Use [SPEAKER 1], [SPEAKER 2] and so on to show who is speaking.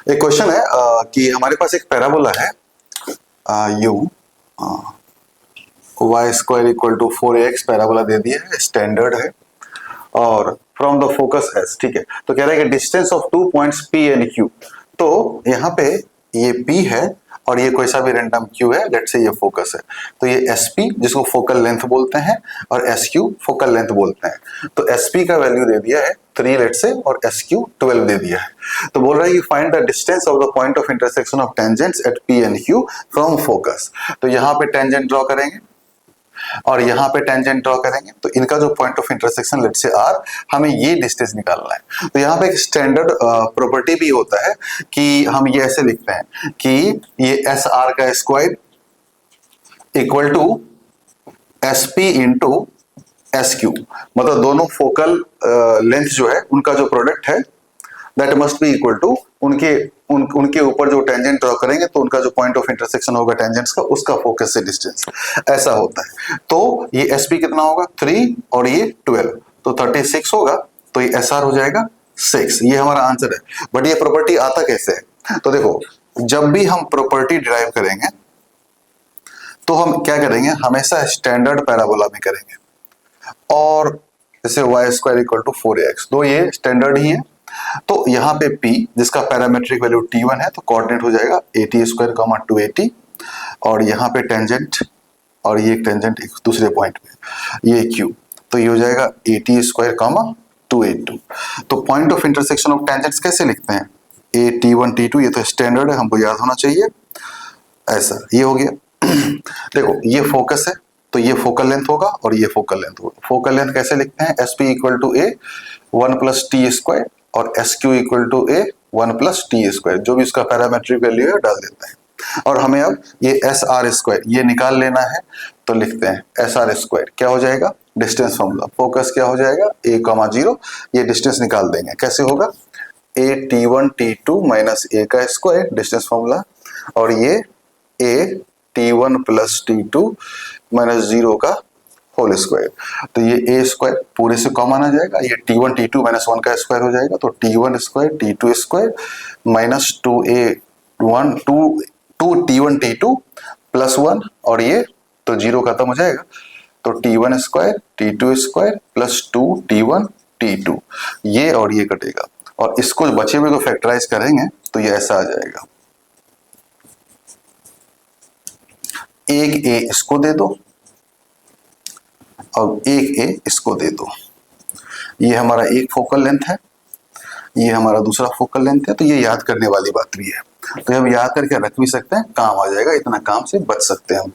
[SPEAKER 1] एक क्वेश्चन है कि हमारे पास एक पैराबोला है u Y square equal to 4ax parabola दे दिया है, स्टैंडर्ड है और फ्रॉम द फोकस एस, ठीक है। तो कह रहा है कि distance of 2 points p and q। तो यहाँ पे ये p है और ये कोई सा भी रैंडम q है, लेट्स से ये फोकस है। तो ये sp जिसको फोकल लेंथ बोलते हैं और sq फोकल लेंथ बोलते हैं। तो sp का वैल्यू दे दिया है 3 लेट्स से और sq 12 दे दिया है। तो बोल रहा है कि find the distance of the point of intersection of tangents at p and q from focus. तो यहाँ पे टेंजेंट ड्रॉ करेंगे और यहाँ पे टेंजेंट ड्रॉ करेंगे। तो इनका जो point of intersection let's say r, हमें ये डिस्टेंस निकालना है। तो यहाँ पे एक स्टैंडर्ड प्रॉपर्टी भी होता है कि हम ये ऐसे लिखते हैं कि ये एस आर का square equal to S P into S Q, मतलब दोनों फोकल लेंथ जो है उनका जो प्रोडक्ट है that must be equal to उनके ऊपर जो टेंजेंट ड्रॉ करेंगे तो उनका जो पॉइंट ऑफ इंटरसेक्शन होगा टेंजेंट्स का, उसका फोकस से डिस्टेंस, ऐसा होता है। तो ये एस पी कितना होगा 3 और ये 12, तो 36 होगा। तो ये एस आर हो जाएगा 6। ये हमारा आंसर है। बट ये प्रॉपर्टी आता कैसे है? तो देखो, जब भी हम प्रॉपर्टी डिराइव करेंगे तो हम क्या करेंगे, हमेशा स्टैंडर्ड पैराबोला में करेंगे। और जैसे Y square equal to 4ax, तो ये स्टैंडर्ड ही है। तो यहाँ पे p जिसका पैरामेट्रिक वैल्यू t1 है, तो कोऑर्डिनेट हो जाएगा at स्क्वायर कॉमा 280, और यहाँ पे टेंजेंट और ये टेंजेंट एक दूसरे पॉइंट पे ये q, तो ये हो जाएगा at स्क्वायर कॉमा 282। तो point of intersection of tangents कैसे लिखते हैं, at1 t2, ये तो स्टैंडर्ड है, हमको याद होना चाहिए। ऐसा ये हो गया। देखो ये फोकस है तो ये फोकल लेंथ होगा और ये फोकल लेंथ होगा। फोकल लेंथ कैसे लिखते हैं, S P equal to A 1 plus T square और S Q equal to A 1 plus T square, जो भी उसका पैरामेट्रिक वैल्यू है डाल देते हैं। और हमें अब ये एस आर स्क्वायर ये निकाल लेना है, तो लिखते हैं एस आर स्क्वायर क्या हो जाएगा, डिस्टेंस फॉर्मूला, फोकस क्या हो जाएगा a,0, ये डिस्टेंस निकाल देंगे। कैसे होगा, A T one T two minus A का स्क्वायर डिस्टेंस फॉर्मूला, और ये ए t1 प्लस t2 माइनस 0 का होल स्क्वायर। तो ये ए स्क्वायर पूरे से कॉमन आ जाएगा, ये t1 t2 माइनस 1 का स्क्वायर हो जाएगा। तो t1 square t2 square minus 2a1 2 t1 t2 plus 1, और ये तो 0 खत्म हो जाएगा। तो t1 square t2 square plus 2 t1 t2, ये और ये कटेगा, और इसको बचे हुए को फैक्टराइज करेंगे तो ये ऐसा आ जाएगा। एक ए इसको दे दो और एक ए इसको दे दो। ये हमारा एक फोकल लेंथ है, ये हमारा दूसरा फोकल लेंथ है। तो ये याद करने वाली बात भी है, तो हम याद करके रख भी सकते हैं, काम आ जाएगा, इतना काम से बच सकते हैं हम।